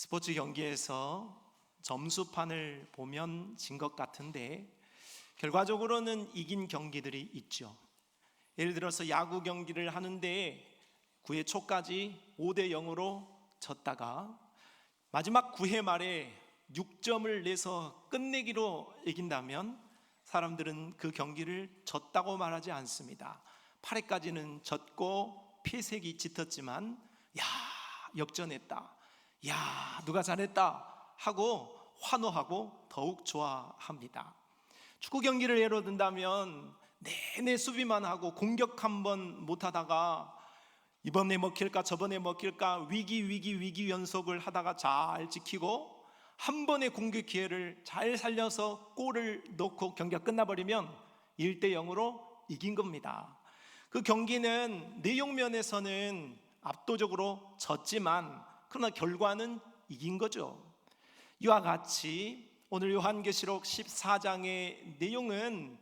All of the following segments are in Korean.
스포츠 경기에서 점수판을 보면 진 것 같은데 결과적으로는 이긴 경기들이 있죠. 예를 들어서 야구 경기를 하는데 9회 초까지 5대 0으로 졌다가 마지막 9회 말에 6점을 내서 끝내기로 이긴다면 사람들은 그 경기를 졌다고 말하지 않습니다. 8회까지는 졌고 피색이 짙었지만 야, 역전했다, 야, 누가 잘했다 하고 환호하고 더욱 좋아합니다. 축구 경기를 예로 든다면 내내 수비만 하고 공격 한번 못하다가 이번에 먹힐까 저번에 먹힐까 위기 연속을 하다가 잘 지키고 한 번의 공격 기회를 잘 살려서 골을 넣고 경기가 끝나버리면 1대 0으로 이긴 겁니다. 그 경기는 내용면에서는 압도적으로 졌지만 그러나 결과는 이긴 거죠. 이와 같이 오늘 요한계시록 14장의 내용은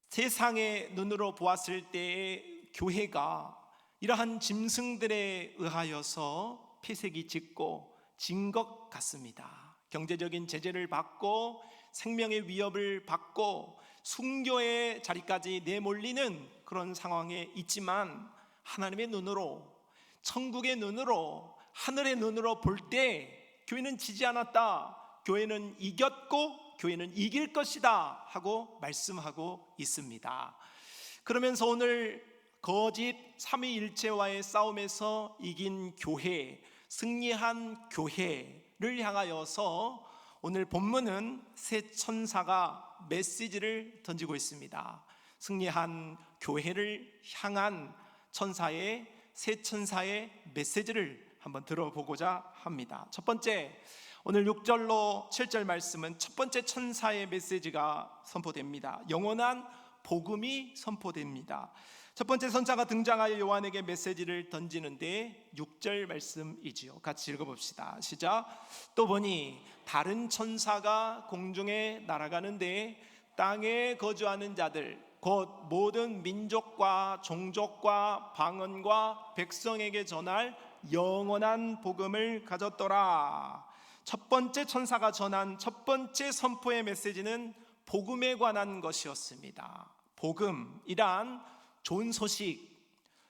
세상의 눈으로 보았을 때의 교회가 이러한 짐승들에 의하여서 폐색이 짙고 진 것 같습니다. 경제적인 제재를 받고 생명의 위협을 받고 순교의 자리까지 내몰리는 그런 상황에 있지만 하나님의 눈으로, 천국의 눈으로, 하늘의 눈으로 볼 때 교회는 지지 않았다, 교회는 이겼고 교회는 이길 것이다 하고 말씀하고 있습니다. 그러면서 오늘 거짓 삼위일체와의 싸움에서 이긴 교회, 승리한 교회를 향하여서 오늘 본문은 새 천사가 메시지를 던지고 있습니다. 승리한 교회를 향한 천사의, 새 천사의 메시지를 한번 들어보고자 합니다. 첫 번째, 오늘 6절로 7절 말씀은 첫 번째 천사의 메시지가 선포됩니다. 영원한 복음이 선포됩니다. 첫 번째 천사가 등장하여 요한에게 메시지를 던지는데 6절 말씀이지요. 같이 읽어봅시다. 시작. 또 보니 다른 천사가 공중에 날아가는데 땅에 거주하는 자들 곧 모든 민족과 종족과 방언과 백성에게 전할 영원한 복음을 가졌더라. 첫 번째 천사가 전한 첫 번째 선포의 메시지는 복음에 관한 것이었습니다. 복음이란 좋은 소식,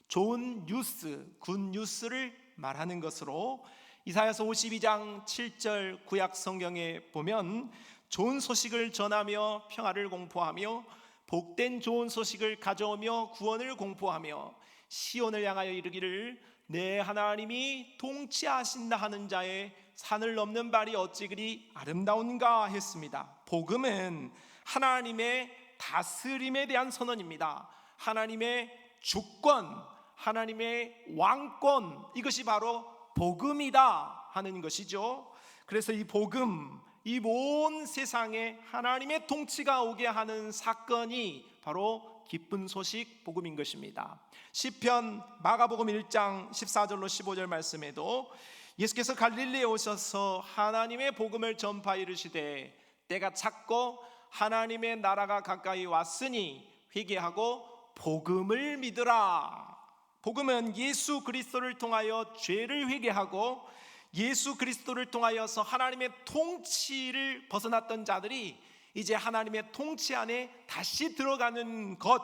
좋은 뉴스, 굿뉴스를 말하는 것으로 이사야서 52장 7절 구약 성경에 보면 좋은 소식을 전하며 평화를 공포하며 복된 좋은 소식을 가져오며 구원을 공포하며 시온을 향하여 이르기를 내 하나님이 통치하신다 하는 자의 산을 넘는 발이 어찌 그리 아름다운가 했습니다. 복음은 하나님의 다스림에 대한 선언입니다. 하나님의 주권, 하나님의 왕권, 이것이 바로 복음이다 하는 것이죠. 그래서 이 복음, 이 온 세상에 하나님의 통치가 오게 하는 사건이 바로 기쁜 소식 복음인 것입니다. 시편 마가복음 1장 14절로 15절 말씀에도 예수께서 갈릴리에 오셔서 하나님의 복음을 전파 이르시되 때가 찼고 하나님의 나라가 가까이 왔으니 회개하고 복음을 믿으라. 복음은 예수 그리스도를 통하여 죄를 회개하고 예수 그리스도를 통하여서 하나님의 통치를 벗어났던 자들이 이제 하나님의 통치 안에 다시 들어가는 것,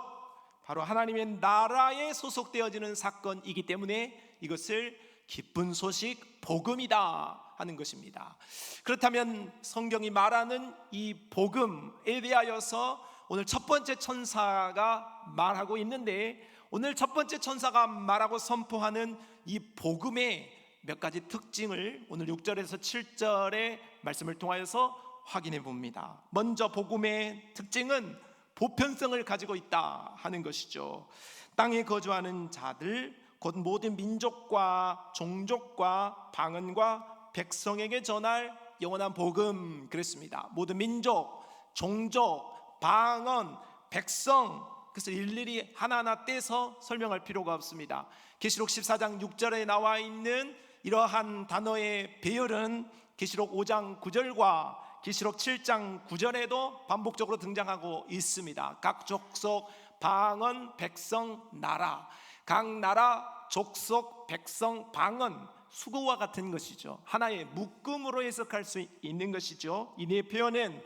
바로 하나님의 나라에 소속되어지는 사건이기 때문에 이것을 기쁜 소식 복음이다 하는 것입니다. 그렇다면 성경이 말하는 이 복음에 대하여서 오늘 첫 번째 천사가 말하고 있는데, 오늘 첫 번째 천사가 말하고 선포하는 이 복음의 몇 가지 특징을 오늘 6절에서 7절의 말씀을 통하여서 확인해 봅니다. 먼저 복음의 특징은 보편성을 가지고 있다 하는 것이죠. 땅에 거주하는 자들 곧 모든 민족과 종족과 방언과 백성에게 전할 영원한 복음, 그랬습니다. 모든 민족, 종족, 방언, 백성, 그래서 일일이 하나하나 떼서 설명할 필요가 없습니다. 계시록 14장 6절에 나와 있는 이러한 단어의 배열은 계시록 5장 9절과 계시록 7장 9절에도 반복적으로 등장하고 있습니다. 각 족속, 방언, 백성, 나라, 각 나라, 족속, 백성, 방언, 수고와 같은 것이죠. 하나의 묶음으로 해석할 수 있는 것이죠. 이 네 표현은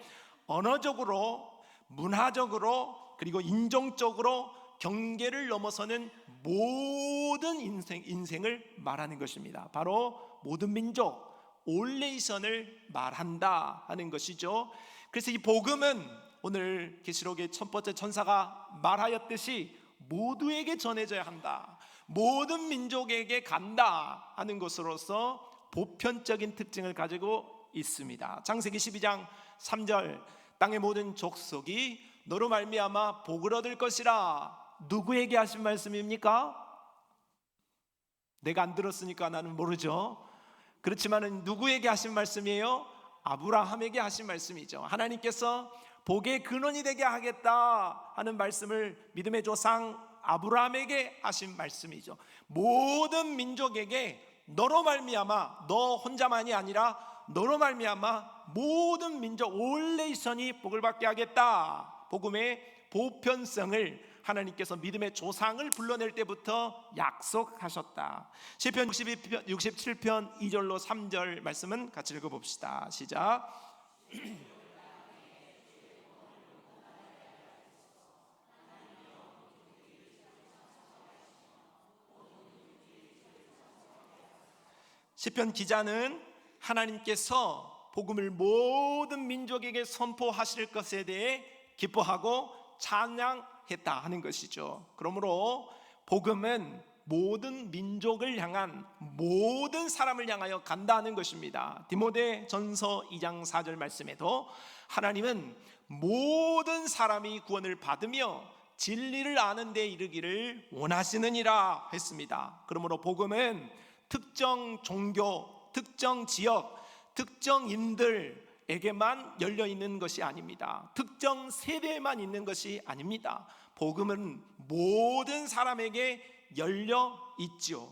언어적으로, 문화적으로, 그리고 인종적으로 경계를 넘어서는 모든 인생을 말하는 것입니다. 바로 모든 민족, 올 네이션을 말한다 하는 것이죠. 그래서 이 복음은 오늘 계시록의 첫 번째 천사가 말하였듯이 모두에게 전해져야 한다, 모든 민족에게 간다 하는 것으로서 보편적인 특징을 가지고 있습니다. 창세기 12장 3절, 땅의 모든 족속이 너로 말미암아 복을 얻을 것이라. 누구에게 하신 말씀입니까? 내가 안 들었으니까 나는 모르죠. 그렇지만은 누구에게 하신 말씀이에요? 아브라함에게 하신 말씀이죠. 하나님께서 복의 근원이 되게 하겠다 하는 말씀을 믿음의 조상 아브라함에게 하신 말씀이죠. 모든 민족에게 너로 말미암아, 너 혼자만이 아니라 너로 말미암아 모든 민족 올 네이션이 복을 받게 하겠다. 복음의 보편성을 하나님께서 믿음의 조상을 불러낼 때부터 약속하셨다. 시편 67편 2절로 3절 말씀은 같이 읽어봅시다. 시작. 시편 기자는 하나님께서 복음을 모든 민족에게 선포하실 것에 대해 기뻐하고 찬양했다 하는 것이죠. 그러므로 복음은 모든 민족을 향한, 모든 사람을 향하여 간다는 것입니다. 디모데 전서 2장 4절 말씀에도 하나님은 모든 사람이 구원을 받으며 진리를 아는 데 이르기를 원하시느니라 했습니다. 그러므로 복음은 특정 종교, 특정 지역, 특정인들에게만 열려 있는 것이 아닙니다. 특정 세대에만 있는 것이 아닙니다. 복음은 모든 사람에게 열려 있죠.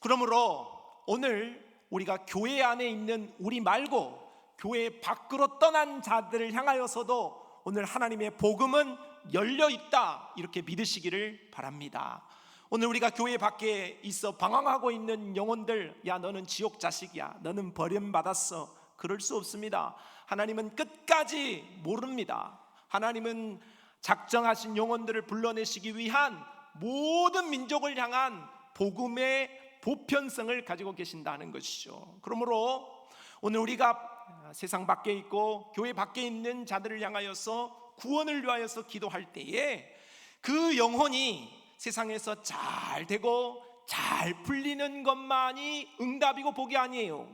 그러므로 오늘 우리가 교회 안에 있는 우리 말고 교회 밖으로 떠난 자들을 향하여서도 오늘 하나님의 복음은 열려 있다, 이렇게 믿으시기를 바랍니다. 오늘 우리가 교회 밖에 있어 방황하고 있는 영혼들, 야 너는 지옥 자식이야, 너는 버림받았어, 그럴 수 없습니다. 하나님은 끝까지 모릅니다. 하나님은 작정하신 영혼들을 불러내시기 위한 모든 민족을 향한 복음의 보편성을 가지고 계신다는 것이죠. 그러므로 오늘 우리가 세상 밖에 있고 교회 밖에 있는 자들을 향하여서 구원을 위하여서 기도할 때에 그 영혼이 세상에서 잘 되고 잘 풀리는 것만이 응답이고 복이 아니에요.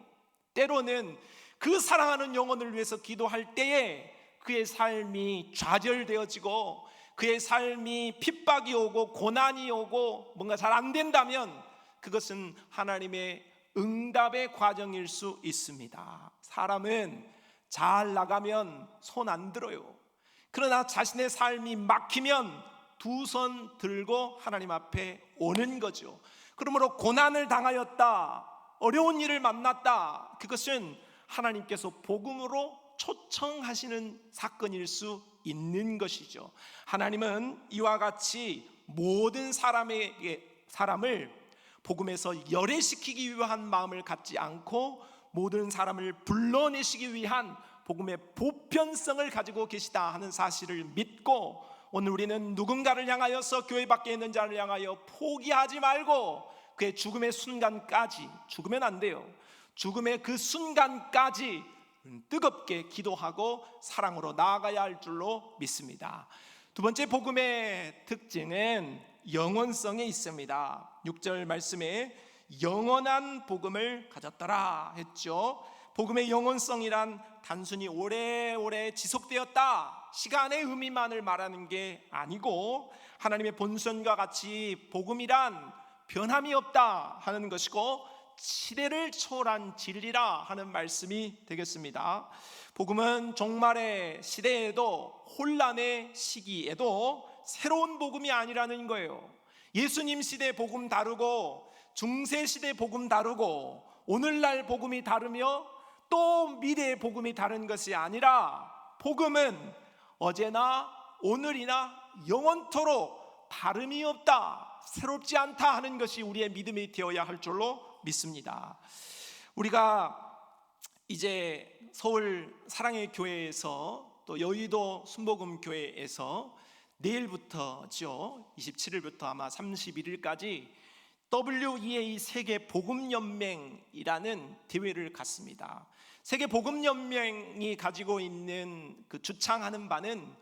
때로는 그 사랑하는 영혼을 위해서 기도할 때에 그의 삶이 좌절되어지고 그의 삶이 핍박이 오고 고난이 오고 뭔가 잘 안 된다면 그것은 하나님의 응답의 과정일 수 있습니다. 사람은 잘 나가면 손 안 들어요. 그러나 자신의 삶이 막히면 두 손 들고 하나님 앞에 오는 거죠. 그러므로 고난을 당하였다, 어려운 일을 만났다, 그것은 하나님께서 복음으로 초청하시는 사건일 수 있는 것이죠. 하나님은 이와 같이 모든 사람을 복음에서 열애시키기 위한 마음을 갖지 않고 모든 사람을 불러내시기 위한 복음의 보편성을 가지고 계시다 하는 사실을 믿고 오늘 우리는 누군가를 향하여서 교회 밖에 있는 자를 향하여 포기하지 말고 그의 죽음의 순간까지, 죽으면 안 돼요, 죽음의 그 순간까지 뜨겁게 기도하고 사랑으로 나아가야 할 줄로 믿습니다. 두 번째 복음의 특징은 영원성에 있습니다. 6절 말씀에 영원한 복음을 가졌더라 했죠. 복음의 영원성이란 단순히 오래오래 지속되었다, 시간의 의미만을 말하는 게 아니고 하나님의 본성과 같이 복음이란 변함이 없다 하는 것이고 시대를 초월한 진리라 하는 말씀이 되겠습니다. 복음은 종말의 시대에도 혼란의 시기에도 새로운 복음이 아니라는 거예요. 예수님 시대 복음 다르고 중세 시대 복음 다르고 오늘날 복음이 다르며 또 미래의 복음이 다른 것이 아니라 복음은 어제나 오늘이나 영원토록 다름이 없다, 새롭지 않다 하는 것이 우리의 믿음이 되어야 할 줄로 믿습니다. 우리가 이제 서울 사랑의 교회에서 또 여의도 순복음 교회에서 내일부터죠, 27일부터 아마 31일까지 WEA 세계 복음 연맹이라는 대회를 갖습니다. 세계 복음 연맹이 가지고 있는 그 주창하는 바는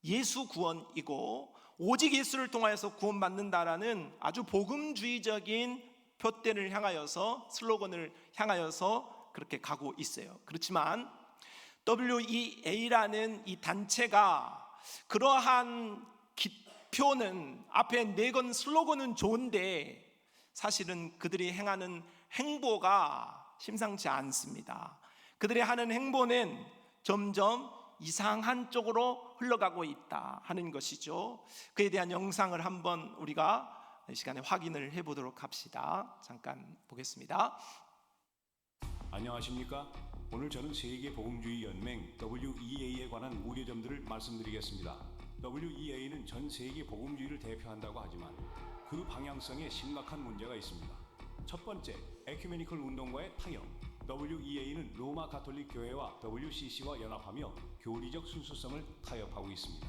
예수 구원이고, 오직 예수를 통하여서 구원받는다라는 아주 복음주의적인 표대를 향하여서, 슬로건을 향하여서 그렇게 가고 있어요. 그렇지만 WEA라는 이 단체가 그러한 기표는, 앞에 내건 슬로건은 좋은데 사실은 그들이 행하는 행보가 심상치 않습니다. 그들이 하는 행보는 점점 이상한 쪽으로 흘러가고 있다 하는 것이죠. 그에 대한 영상을 한번 우리가 이 시간에 확인을 해보도록 합시다. 잠깐 보겠습니다. 안녕하십니까? 오늘 저는 세계 복음주의 연맹 WEA에 관한 우려점들을 말씀드리겠습니다. WEA는 전 세계 복음주의를 대표한다고 하지만 그 방향성에 심각한 문제가 있습니다. 첫 번째, 에큐메니컬 운동과의 타협. WEA는 로마 가톨릭 교회와 WCC와 연합하며 교리적 순수성을 타협하고 있습니다.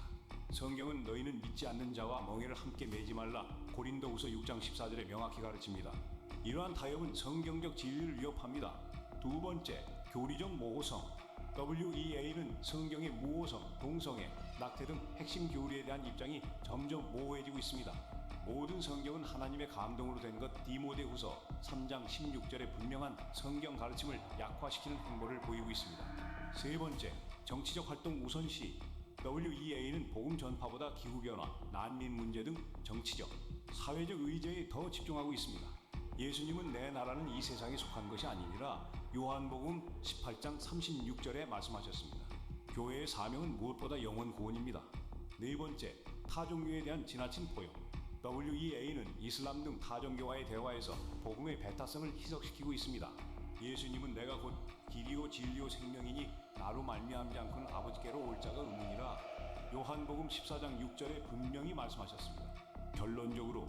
성경은 너희는 믿지 않는 자와 멍에를 함께 매지 말라, 고린도후서 6장 14절에 명확히 가르칩니다. 이러한 타협은 성경적 진리를 위협합니다. 두 번째, 교리적 모호성. WEA는 성경의 무호성, 동성애, 낙태 등 핵심 교리에 대한 입장이 점점 모호해지고 있습니다. 모든 성경은 하나님의 감동으로 된 것, 디모데후서 3장 16절의 분명한 성경 가르침을 약화시키는 행보를 보이고 있습니다. 세 번째, 정치적 활동 우선시. WEA는 복음 전파보다 기후변화, 난민 문제 등 정치적, 사회적 의제에 더 집중하고 있습니다. 예수님은 내 나라는 이 세상에 속한 것이 아니니라 요한복음 18장 36절에 말씀하셨습니다. 교회의 사명은 무엇보다 영혼 구원입니다. 네 번째, 타종교에 대한 지나친 포용. WEA는 이슬람 등 타종교와의 대화에서 복음의 배타성을 희석시키고 있습니다. 예수님은 내가 곧 길이요 진리요 생명이니 나로 말미암지 않고는 아버지께로 올 자가 없느니라 요한복음 14장 6절에 분명히 말씀하셨습니다. 결론적으로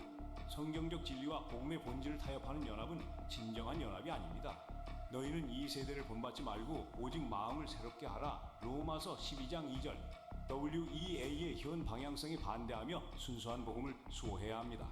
성경적 진리와 복음의 본질을 타협하는 연합은 진정한 연합이 아닙니다. 너희는 이 세대를 본받지 말고 오직 마음을 새롭게 하라 로마서 12장 2절. WEA의 현 방향성에 반대하며 순수한 복음을 수호해야 합니다.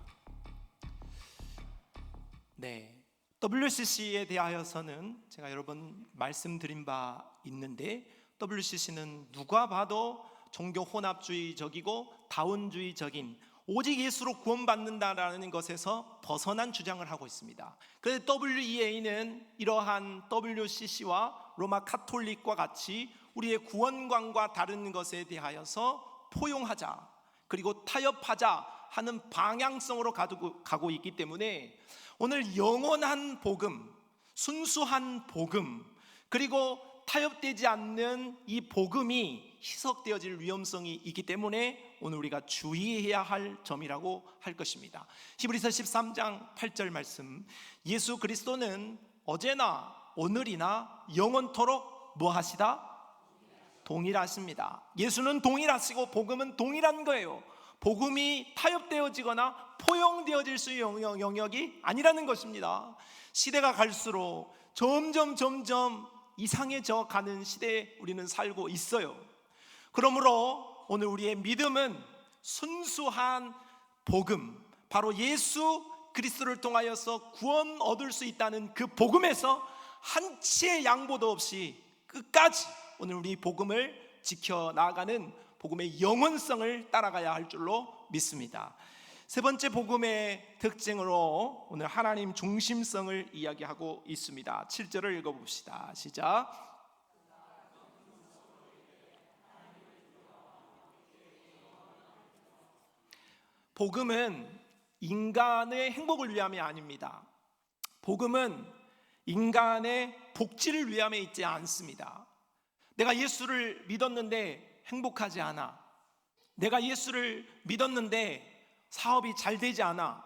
네, WCC에 대하여서는 제가 여러 번 말씀드린 바 있는데, WCC는 누가 봐도 종교 혼합주의적이고 다원주의적인, 오직 예수로 구원받는다라는 것에서 벗어난 주장을 하고 있습니다. 그래서 WEA는 이러한 WCC와 로마 카톨릭과 같이 우리의 구원관과 다른 것에 대하여서 포용하자, 그리고 타협하자 하는 방향성으로 가고 있기 때문에 오늘 영원한 복음, 순수한 복음, 그리고 타협되지 않는 이 복음이 희석되어질 위험성이 있기 때문에 오늘 우리가 주의해야 할 점이라고 할 것입니다. 히브리서 13장 8절 말씀, 예수 그리스도는 어제나 오늘이나 영원토록 뭐 하시다? 동일하십니다. 예수는 동일하시고 복음은 동일한 거예요. 복음이 타협되어지거나 포용되어질 수 있는 영역이 아니라는 것입니다. 시대가 갈수록 점점 이상해져 가는 시대에 우리는 살고 있어요. 그러므로 오늘 우리의 믿음은 순수한 복음, 바로 예수 그리스도를 통하여서 구원 얻을 수 있다는 그 복음에서 한치의 양보도 없이 끝까지 오늘 우리 복음을 지켜나가는 복음의 영원성을 따라가야 할 줄로 믿습니다. 세 번째 복음의 특징으로 오늘 하나님 중심성을 이야기하고 있습니다. 7절을 읽어봅시다. 시작. 복음은 인간의 행복을 위함이 아닙니다. 복음은 인간의 복지를 위함에 있지 않습니다. 내가 예수를 믿었는데 행복하지 않아, 내가 예수를 믿었는데 사업이 잘 되지 않아,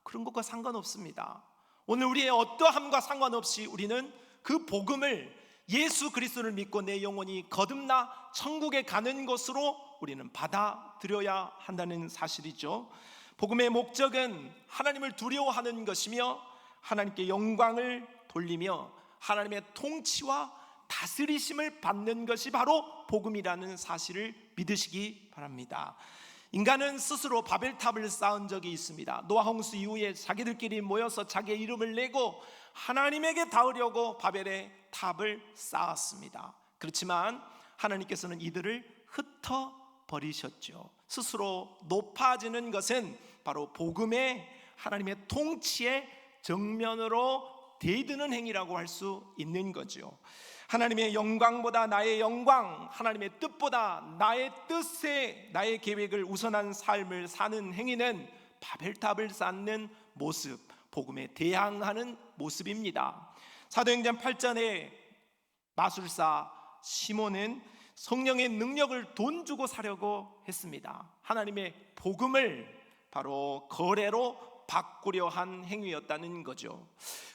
그런 것과 상관없습니다. 오늘 우리의 어떠함과 상관없이 우리는 그 복음을, 예수 그리스도를 믿고 내 영혼이 거듭나 천국에 가는 것으로 우리는 받아들여야 한다는 사실이죠. 복음의 목적은 하나님을 두려워하는 것이며 하나님께 영광을 돌리며 하나님의 통치와 다스리심을 받는 것이 바로 복음이라는 사실을 믿으시기 바랍니다. 인간은 스스로 바벨탑을 쌓은 적이 있습니다. 노아 홍수 이후에 자기들끼리 모여서 자기의 이름을 내고 하나님에게 닿으려고 바벨의 탑을 쌓았습니다. 그렇지만 하나님께서는 이들을 흩어버리셨죠. 스스로 높아지는 것은 바로 복음의 하나님의 통치의 정면으로 대드는 행위라고 할 수 있는 거죠. 하나님의 영광보다 나의 영광, 하나님의 뜻보다 나의 뜻에 나의 계획을 우선한 삶을 사는 행위는 바벨탑을 쌓는 모습, 복음에 대항하는 모습입니다. 사도행전 8장에 마술사 시몬은 성령의 능력을 돈 주고 사려고 했습니다. 하나님의 복음을 바로 거래로 바꾸려 한 행위였다는 거죠.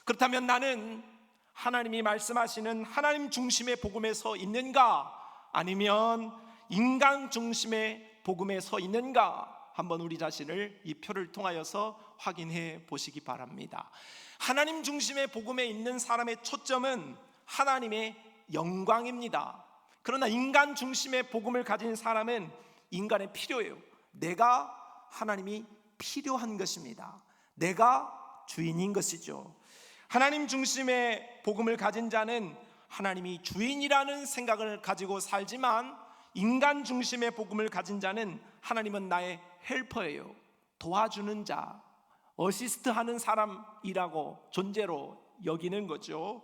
그렇다면 나는 하나님이 말씀하시는 하나님 중심의 복음에 서 있는가, 아니면 인간 중심의 복음에 서 있는가, 한번 우리 자신을 이 표를 통하여서 확인해 보시기 바랍니다. 하나님 중심의 복음에 있는 사람의 초점은 하나님의 영광입니다. 그러나 인간 중심의 복음을 가진 사람은 인간의 필요예요. 내가 하나님이 필요한 것입니다. 내가 주인인 것이죠. 하나님 중심의 복음을 가진 자는 하나님이 주인이라는 생각을 가지고 살지만, 인간 중심의 복음을 가진 자는 하나님은 나의 헬퍼예요. 도와주는 자, 어시스트하는 사람이라고 존재로 여기는 거죠.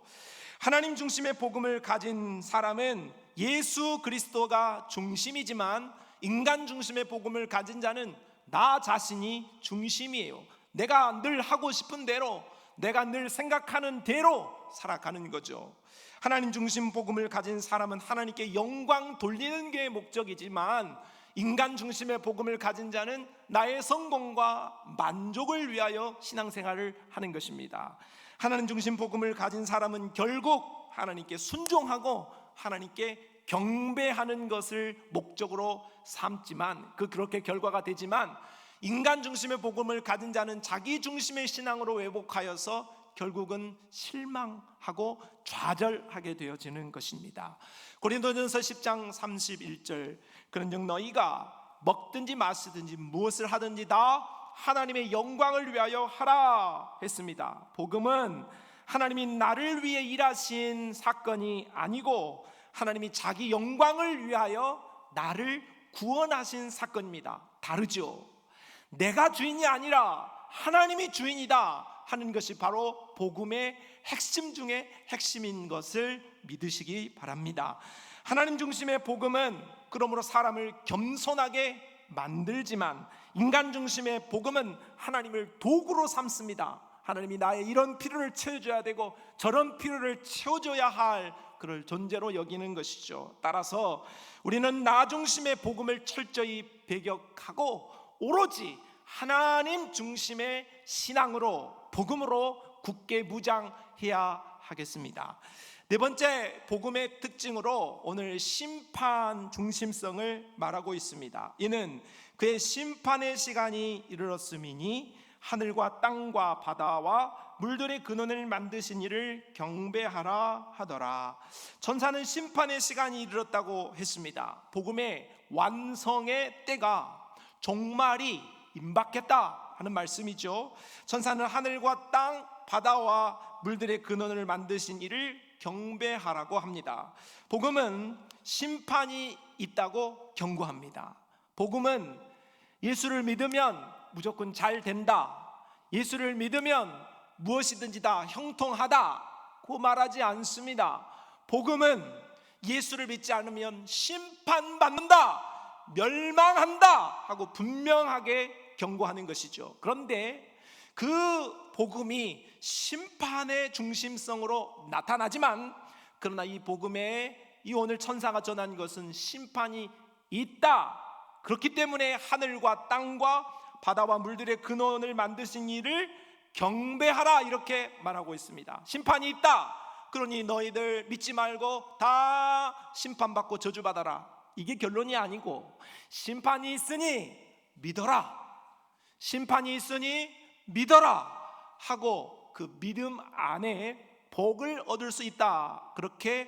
하나님 중심의 복음을 가진 사람은 예수 그리스도가 중심이지만, 인간 중심의 복음을 가진 자는 나 자신이 중심이에요. 내가 늘 하고 싶은 대로, 내가 늘 생각하는 대로 살아가는 거죠. 하나님 중심 복음을 가진 사람은 하나님께 영광 돌리는 게 목적이지만, 인간 중심의 복음을 가진 자는 나의 성공과 만족을 위하여 신앙생활을 하는 것입니다. 하나님 중심 복음을 가진 사람은 결국 하나님께 순종하고 하나님께 경배하는 것을 목적으로 삼지만, 그렇게 결과가 되지만, 인간 중심의 복음을 가진 자는 자기 중심의 신앙으로 왜곡하여서 결국은 실망하고 좌절하게 되어지는 것입니다. 고린도전서 10장 31절, 그런즉 너희가 먹든지 마시든지 무엇을 하든지 다 하나님의 영광을 위하여 하라 했습니다. 복음은 하나님이 나를 위해 일하신 사건이 아니고 하나님이 자기 영광을 위하여 나를 구원하신 사건입니다. 다르죠. 내가 주인이 아니라 하나님이 주인이다 하는 것이 바로 복음의 핵심 중에 핵심인 것을 믿으시기 바랍니다. 하나님 중심의 복음은 그러므로 사람을 겸손하게 만들지만, 인간 중심의 복음은 하나님을 도구로 삼습니다. 하나님이 나의 이런 필요를 채워줘야 되고 저런 필요를 채워줘야 할 그럴 존재로 여기는 것이죠. 따라서 우리는 나 중심의 복음을 철저히 배격하고 오로지 하나님 중심의 신앙으로, 복음으로 굳게 무장해야 하겠습니다. 네 번째 복음의 특징으로 오늘 심판 중심성을 말하고 있습니다. 이는 그의 심판의 시간이 이르렀음이니 하늘과 땅과 바다와 물들의 근원을 만드신 이를 경배하라 하더라. 천사는 심판의 시간이 이르렀다고 했습니다. 복음의 완성의 때가, 종말이 임박했다 하는 말씀이죠. 천사는 하늘과 땅, 바다와 물들의 근원을 만드신 이를 경배하라고 합니다. 복음은 심판이 있다고 경고합니다. 복음은 예수를 믿으면 무조건 잘 된다, 예수를 믿으면 무엇이든지 다 형통하다고 말하지 않습니다. 복음은 예수를 믿지 않으면 심판받는다, 멸망한다 하고 분명하게 경고하는 것이죠. 그런데 그 복음이 심판의 중심성으로 나타나지만, 그러나 이 복음에 이 오늘 천사가 전한 것은 심판이 있다, 그렇기 때문에 하늘과 땅과 바다와 물들의 근원을 만드신 이를 경배하라 이렇게 말하고 있습니다. 심판이 있다, 그러니 너희들 믿지 말고 다 심판받고 저주받아라, 이게 결론이 아니고, 심판이 있으니 믿어라, 심판이 있으니 믿어라 하고 그 믿음 안에 복을 얻을 수 있다. 그렇게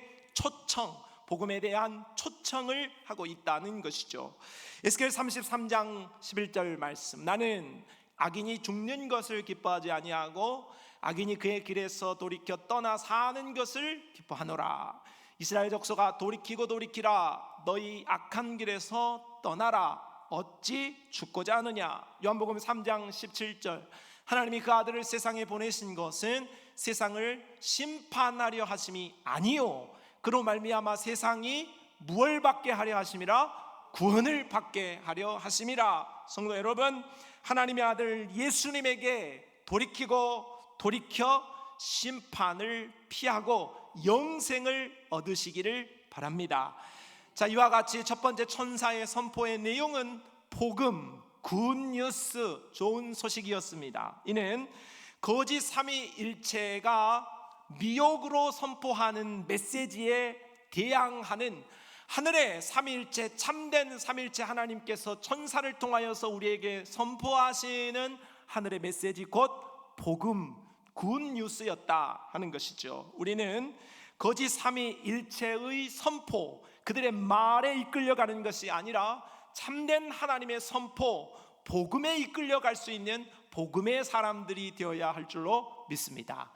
복음에 대한 초청을 하고 있다는 것이죠. 에스겔 33장 11절 말씀, 나는 악인이 죽는 것을 기뻐하지 아니하고 악인이 그의 길에서 돌이켜 떠나 사는 것을 기뻐하노라. 이스라엘 족속아, 돌이키고 돌이키라. 너희 악한 길에서 떠나라. 어찌 죽고자 하느냐. 요한복음 3장 17절, 하나님이 그 아들을 세상에 보내신 것은 세상을 심판하려 하심이 아니요 그로 말미암아 세상이 무엇을 받게 하려 하심이라? 구원을 받게 하려 하심이라. 성도 여러분, 하나님의 아들 예수님에게 돌이켜 심판을 피하고 영생을 얻으시기를 바랍니다. 자, 이와 같이 첫 번째 천사의 선포의 내용은 복음, 굿뉴스, 좋은 소식이었습니다. 이는 거짓 삼위일체가 미혹으로 선포하는 메시지에 대항하는 하늘의 삼위일체, 참된 삼위일체 하나님께서 천사를 통하여서 우리에게 선포하시는 하늘의 메시지, 곧 복음, 굿뉴스였다 하는 것이죠. 우리는 거짓 삼위일체의 선포, 그들의 말에 이끌려가는 것이 아니라 참된 하나님의 선포, 복음에 이끌려갈 수 있는 복음의 사람들이 되어야 할 줄로 믿습니다.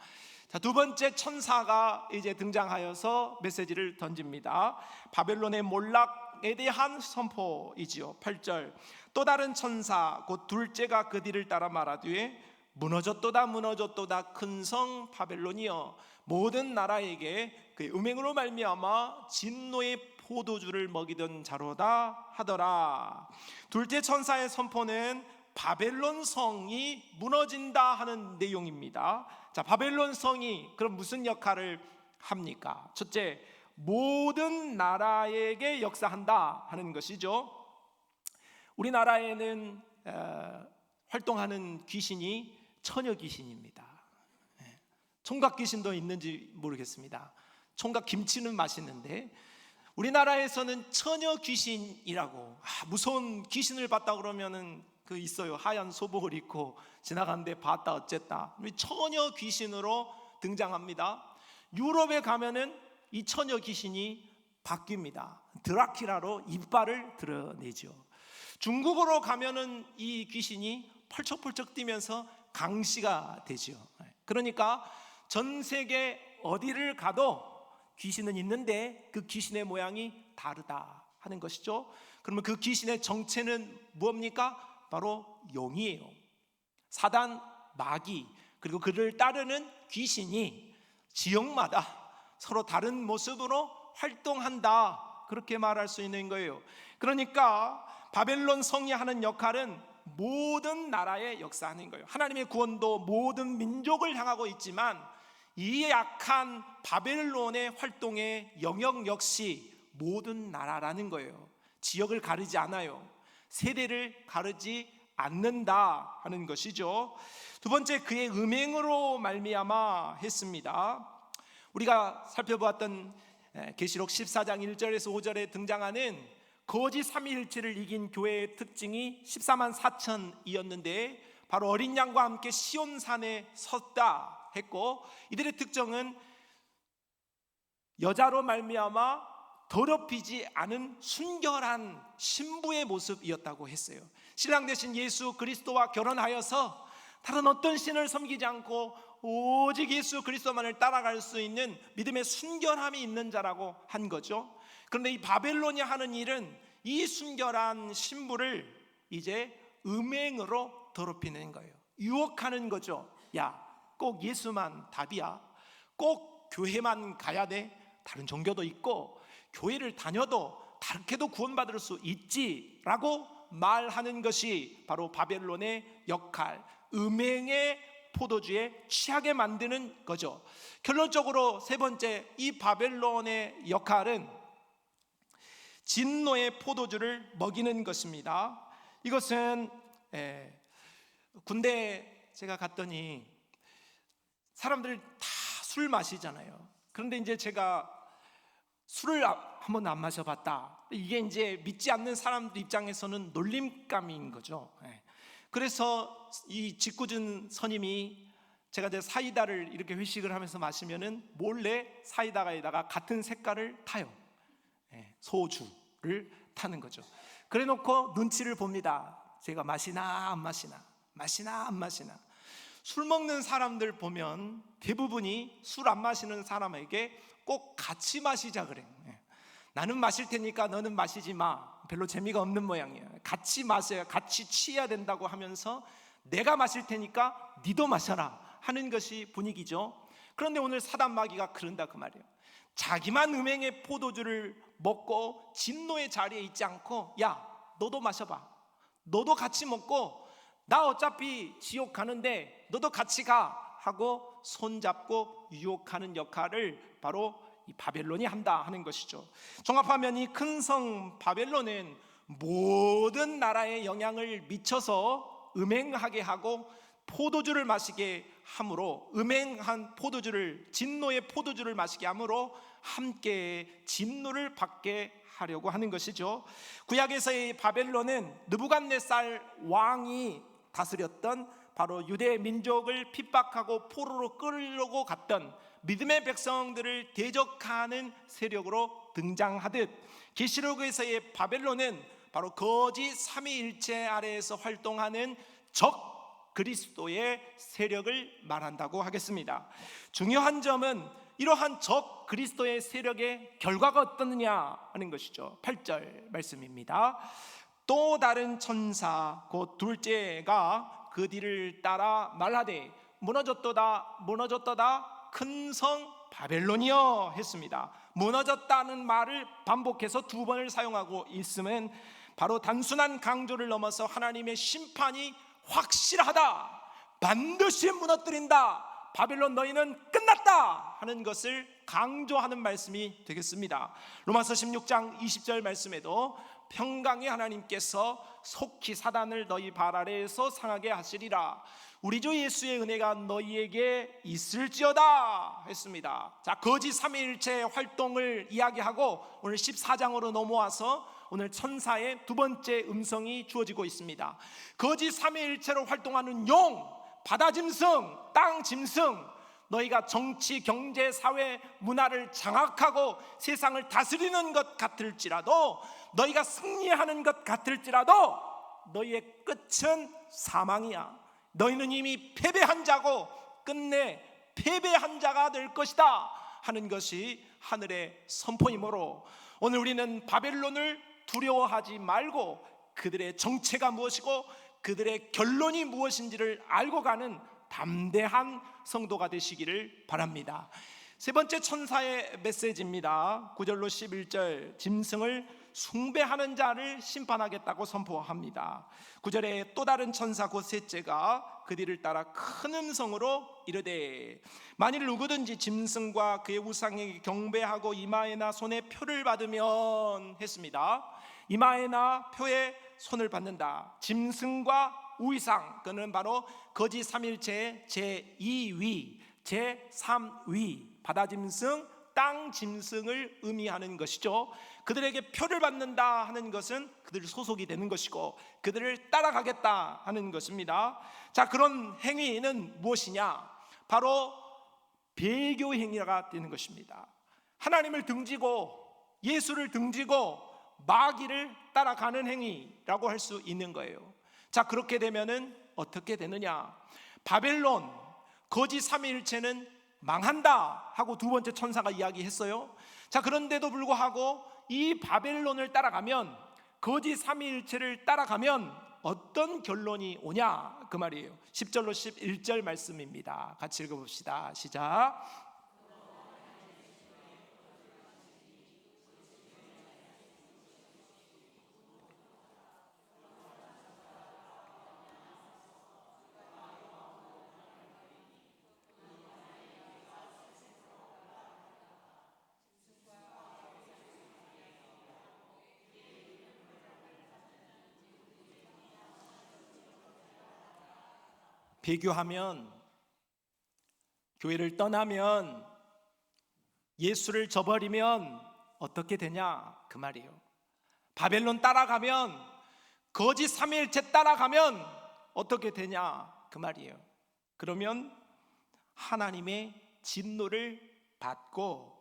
자, 두 번째 천사가 이제 등장하여서 메시지를 던집니다. 바벨론의 몰락에 대한 선포이지요. 8절, 또 다른 천사 곧 둘째가 그 뒤를 따라 말하되 무너졌도다 무너졌도다 큰 성 바벨론이여, 모든 나라에게 그의 음행으로 말미암아 진노의 포도주를 먹이던 자로다 하더라. 둘째 천사의 선포는 바벨론 성이 무너진다 하는 내용입니다. 자, 바벨론 성이 그럼 무슨 역할을 합니까? 첫째, 모든 나라에게 역사한다 하는 것이죠. 우리나라에는 활동하는 귀신이 처녀 귀신입니다. 총각 귀신도 있는지 모르겠습니다. 총각 김치는 맛있는데 우리나라에서는 처녀 귀신이라고, 무서운 귀신을 봤다 그러면은 그 있어요. 하얀 소복을 입고 지나가는데 봤다 어쨌다. 처녀 귀신으로 등장합니다. 유럽에 가면은 이 처녀 귀신이 바뀝니다. 드라큘라로 이빨을 드러내죠. 중국으로 가면은 이 귀신이 펄쩍펄쩍 뛰면서 강씨가 되죠. 그러니까 전 세계 어디를 가도 귀신은 있는데 그 귀신의 모양이 다르다 하는 것이죠. 그러면 그 귀신의 정체는 무엇입니까? 바로 용이에요. 사단, 마귀, 그리고 그를 따르는 귀신이 지역마다 서로 다른 모습으로 활동한다, 그렇게 말할 수 있는 거예요. 그러니까 바벨론 성이 하는 역할은 모든 나라에 역사하는 거예요. 하나님의 구원도 모든 민족을 향하고 있지만 이 약한 바벨론의 활동의 영역 역시 모든 나라라는 거예요. 지역을 가리지 않아요. 세대를 가르지 않는다 하는 것이죠. 두 번째, 그의 음행으로 말미암아 했습니다. 우리가 살펴보았던 계시록 14장 1절에서 5절에 등장하는 거짓 삼위일체를 이긴 교회의 특징이 14만 4천이었는데 바로 어린 양과 함께 시온산에 섰다 했고, 이들의 특징은 여자로 말미암아 더럽히지 않은 순결한 신부의 모습이었다고 했어요. 신랑 되신 예수 그리스도와 결혼하여서 다른 어떤 신을 섬기지 않고 오직 예수 그리스도만을 따라갈 수 있는 믿음의 순결함이 있는 자라고 한 거죠. 그런데 이 바벨론이 하는 일은 이 순결한 신부를 이제 음행으로 더럽히는 거예요. 유혹하는 거죠. 야, 꼭 예수만 답이야. 꼭 교회만 가야 돼. 다른 종교도 있고 교회를 다녀도 다르게도 구원받을 수 있지라고 말하는 것이 바로 바벨론의 역할, 음행의 포도주에 취하게 만드는 거죠. 결론적으로 세 번째, 이 바벨론의 역할은 진노의 포도주를 먹이는 것입니다. 이것은 군대 제가 갔더니 사람들 다 술 마시잖아요. 그런데 이제 제가 술을 한 번도 안 마셔봤다. 이게 이제 믿지 않는 사람들 입장에서는 놀림감인 거죠. 그래서 이 짓궂은 선임이 제가 이제 사이다를 이렇게 회식을 하면서 마시면은 몰래 사이다에다가 같은 색깔을 타요. 소주를 타는 거죠. 그래 놓고 눈치를 봅니다. 제가 마시나 안 마시나, 마시나 안 마시나. 술 먹는 사람들 보면 대부분이 술 안 마시는 사람에게 꼭 같이 마시자 그래요. 나는 마실 테니까 너는 마시지 마. 별로 재미가 없는 모양이에요. 같이 마셔야, 같이 취해야 된다고 하면서 내가 마실 테니까 니도 마셔라 하는 것이 분위기죠. 그런데 오늘 사단 마귀가 그런다 그 말이에요. 자기만 음행의 포도주를 먹고 진노의 자리에 있지 않고, 야 너도 마셔봐, 너도 같이 먹고, 나 어차피 지옥 가는데 너도 같이 가 하고 손잡고 유혹하는 역할을 바로 이 바벨론이 한다 하는 것이죠. 종합하면 이 큰 성 바벨론은 모든 나라에 영향을 미쳐서 음행하게 하고 포도주를 마시게 함으로, 음행한 포도주를, 진노의 포도주를 마시게 함으로 함께 진노를 받게 하려고 하는 것이죠. 구약에서의 바벨론은 느부갓네살 왕이 다스렸던 바로 유대 민족을 핍박하고 포로로 끌려고 갔던 믿음의 백성들을 대적하는 세력으로 등장하듯, 계시록에서의 바벨론은 바로 거짓 삼위일체 아래에서 활동하는 적 그리스도의 세력을 말한다고 하겠습니다. 중요한 점은 이러한 적 그리스도의 세력의 결과가 어떠느냐 하는 것이죠. 8절 말씀입니다. 또 다른 천사 곧 둘째가 그 뒤를 따라 말하되 무너졌도다 무너졌도다 큰 성 바벨론이여 했습니다. 무너졌다는 말을 반복해서 두 번을 사용하고 있음은 바로 단순한 강조를 넘어서 하나님의 심판이 확실하다, 반드시 무너뜨린다, 바벨론 너희는 끝났다 하는 것을 강조하는 말씀이 되겠습니다. 로마서 16장 20절 말씀에도 평강의 하나님께서 속히 사단을 너희 발 아래에서 상하게 하시리라, 우리 주 예수의 은혜가 너희에게 있을지어다 했습니다. 자, 거짓 삼위일체 활동을 이야기하고 오늘 14장으로 넘어와서 오늘 천사의 두 번째 음성이 주어지고 있습니다. 거짓 삼위일체로 활동하는 용, 바다 짐승, 땅 짐승, 너희가 정치, 경제, 사회, 문화를 장악하고 세상을 다스리는 것 같을지라도, 너희가 승리하는 것 같을지라도 너희의 끝은 사망이야. 너희는 이미 패배한 자고 끝내 패배한 자가 될 것이다 하는 것이 하늘의 선포이므로, 오늘 우리는 바벨론을 두려워하지 말고 그들의 정체가 무엇이고 그들의 결론이 무엇인지를 알고 가는 담대한 성도가 되시기를 바랍니다. 세 번째 천사의 메시지입니다. 9절로 11절, 짐승을 숭배하는 자를 심판하겠다고 선포합니다. 9절에 또 다른 천사 곧 셋째가 그 뒤를 따라 큰 음성으로 이르되 만일 누구든지 짐승과 그의 우상에게 경배하고 이마에나 손에 표를 받으면 했습니다. 이마에나 표에 손을 받는다. 짐승과 우상, 그는 바로 거짓 삼일체의 제2위, 제3위, 바다 짐승, 땅 짐승을 의미하는 것이죠. 그들에게 표를 받는다 하는 것은 그들 소속이 되는 것이고 그들을 따라가겠다 하는 것입니다. 자, 그런 행위는 무엇이냐? 바로 배교 행위가 되는 것입니다. 하나님을 등지고 예수를 등지고 마귀를 따라가는 행위라고 할 수 있는 거예요. 자, 그렇게 되면은 어떻게 되느냐? 바벨론 거짓 삼위일체는 망한다 하고 두 번째 천사가 이야기했어요. 자, 그런데도 불구하고 이 바벨론을 따라가면, 거짓 삼위일체를 따라가면 어떤 결론이 오냐 그 말이에요. 10절로 11절 말씀입니다. 같이 읽어봅시다. 시작. 배교하면, 교회를 떠나면, 예수를 저버리면 어떻게 되냐 그 말이에요. 바벨론 따라가면, 거짓 삼위일체 따라가면 어떻게 되냐 그 말이에요. 그러면 하나님의 진노를 받고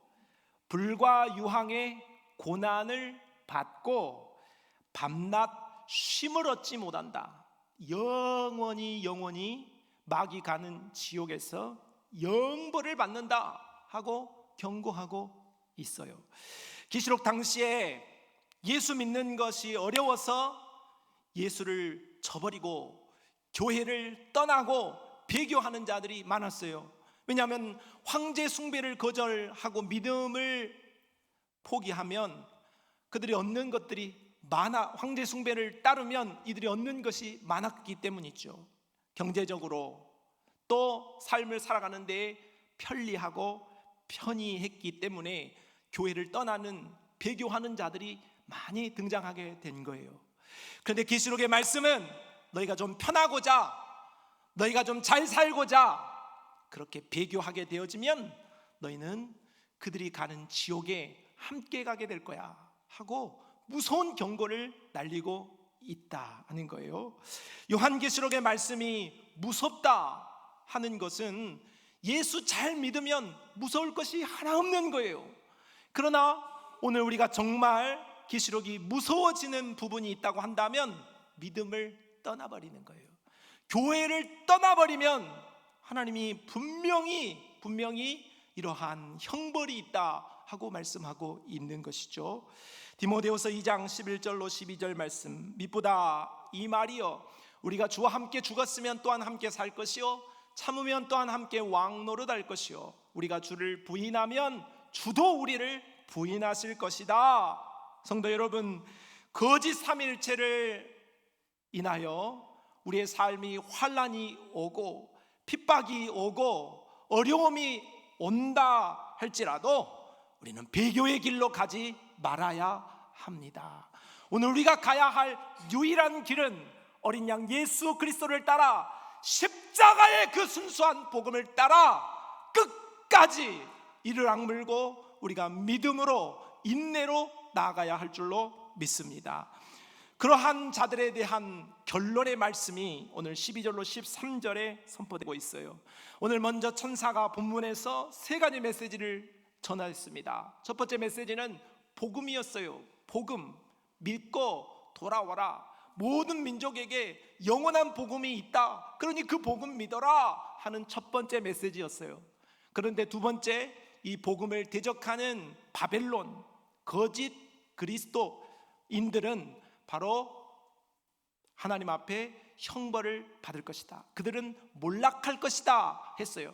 불과 유황의 고난을 받고 밤낮 쉼을 얻지 못한다. 영원히 마귀 가는 지옥에서 영벌을 받는다 하고 경고하고 있어요. 계시록 당시에 예수 믿는 것이 어려워서 예수를 저버리고 교회를 떠나고 배교하는 자들이 많았어요. 왜냐하면 황제 숭배를 거절하고 믿음을 포기하면 그들이 얻는 것들이 황제 숭배를 따르면 이들이 얻는 것이 많았기 때문이죠. 경제적으로 또 삶을 살아가는 데 편리하고 편의했기 때문에 교회를 떠나는 배교하는 자들이 많이 등장하게 된 거예요. 그런데 계시록의 말씀은 너희가 좀 편하고자, 너희가 좀 잘 살고자 그렇게 배교하게 되어지면 너희는 그들이 가는 지옥에 함께 가게 될 거야 하고 무서운 경고를 날리고 있다 하는 거예요. 요한계시록의 말씀이 무섭다 하는 것은 예수 잘 믿으면 무서울 것이 하나 없는 거예요. 그러나 오늘 우리가 정말 계시록이 무서워지는 부분이 있다고 한다면 믿음을 떠나버리는 거예요. 교회를 떠나버리면 하나님이 분명히 이러한 형벌이 있다 하고 말씀하고 있는 것이죠. 디모데후서 2장 11절로 12절 말씀, mit보다 이 말이요 우리가 주와 함께 죽었으면 또한 함께 살 것이요 참으면 또한 함께 왕노릇할 것이요 우리가 주를 부인하면 주도 우리를 부인하실 것이다. 성도 여러분, 거짓 삼일체를 인하여 우리의 삶이 환난이 오고 핍박이 오고 어려움이 온다 할지라도 우리는 배교의 길로 가지 말아야 합니다. 오늘 우리가 가야 할 유일한 길은 어린 양 예수 그리스도를 따라 십자가의 그 순수한 복음을 따라 끝까지 이를 악물고 우리가 믿음으로 인내로 나아가야 할 줄로 믿습니다. 그러한 자들에 대한 결론의 말씀이 오늘 12절로 13절에 선포되고 있어요. 오늘 먼저 천사가 본문에서 세 가지 메시지를 전하였습니다. 첫 번째 메시지는 복음이었어요. 복음, 믿고 돌아와라. 모든 민족에게 영원한 복음이 있다. 그러니 그 복음 믿어라 하는 첫 번째 메시지였어요. 그런데 두 번째, 이 복음을 대적하는 바벨론, 거짓 그리스도인들은 바로 하나님 앞에 형벌을 받을 것이다. 그들은 몰락할 것이다 했어요.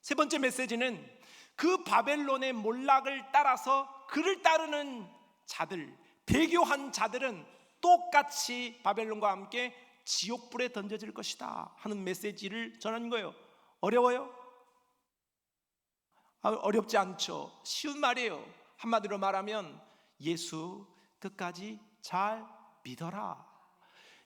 세 번째 메시지는 그 바벨론의 몰락을 따라서 그를 따르는 자들, 배교한 자들은 똑같이 바벨론과 함께 지옥불에 던져질 것이다 하는 메시지를 전한 거예요. 어려워요? 어렵지 않죠. 쉬운 말이에요. 한마디로 말하면 예수 끝까지 잘 믿어라.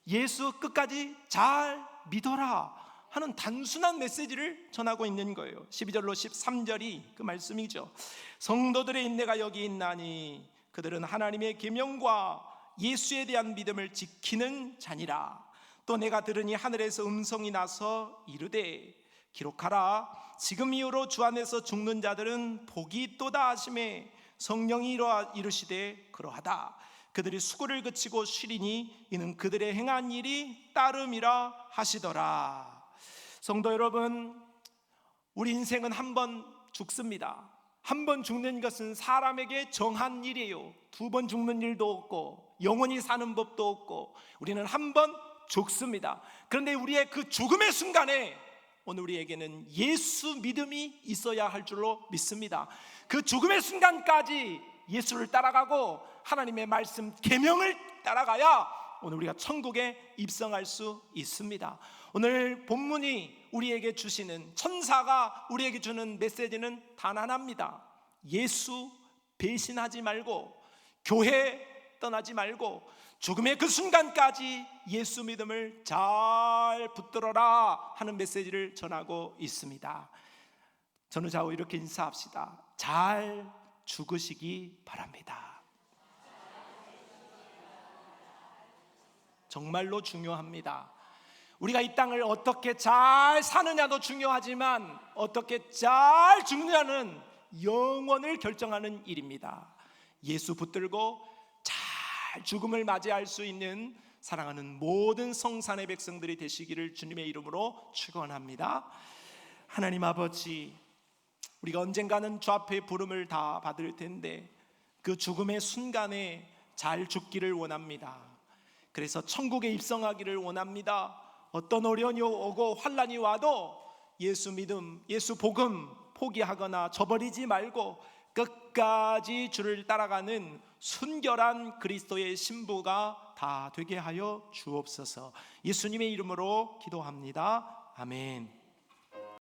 예수 끝까지 잘 믿어라 하는 단순한 메시지를 전하고 있는 거예요. 12절로 13절이 그 말씀이죠. 성도들의 인내가 여기 있나니 그들은 하나님의 계명과 예수에 대한 믿음을 지키는 자니라. 또 내가 들으니 하늘에서 음성이 나서 이르되 기록하라. 지금 이후로 주 안에서 죽는 자들은 복이 있도다 하시매 성령이 이르시되 그러하다. 그들이 수고를 그치고 쉬리니 이는 그들의 행한 일이 따름이라 하시더라. 성도 여러분, 우리 인생은 한 번 죽습니다. 한 번 죽는 것은 사람에게 정한 일이에요. 두 번 죽는 일도 없고 영원히 사는 법도 없고 우리는 한 번 죽습니다. 그런데 우리의 그 죽음의 순간에 오늘 우리에게는 예수 믿음이 있어야 할 줄로 믿습니다. 그 죽음의 순간까지 예수를 따라가고 하나님의 말씀 계명을 따라가야 오늘 우리가 천국에 입성할 수 있습니다. 오늘 본문이 우리에게 주시는, 천사가 우리에게 주는 메시지는 단 하나입니다. 예수 배신하지 말고 교회 떠나지 말고 죽음의 그 순간까지 예수 믿음을 잘 붙들어라 하는 메시지를 전하고 있습니다. 저는 좌우 이렇게 인사합시다. 잘 죽으시기 바랍니다. 정말로 중요합니다. 우리가 이 땅을 어떻게 잘 사느냐도 중요하지만 어떻게 잘 죽느냐는 영원을 결정하는 일입니다. 예수 붙들고 잘 죽음을 맞이할 수 있는 사랑하는 모든 성산의 백성들이 되시기를 주님의 이름으로 축원합니다. 하나님 아버지, 우리가 언젠가는 주 앞에 부름을 다 받을 텐데 그 죽음의 순간에 잘 죽기를 원합니다. 그래서 천국에 입성하기를 원합니다. 어떤 어려움이 오고 환난이 와도 예수 믿음, 예수 복음 포기하거나 저버리지 말고 끝까지 주를 따라가는 순결한 그리스도의 신부가 다 되게 하여 주옵소서. 예수님의 이름으로 기도합니다. 아멘.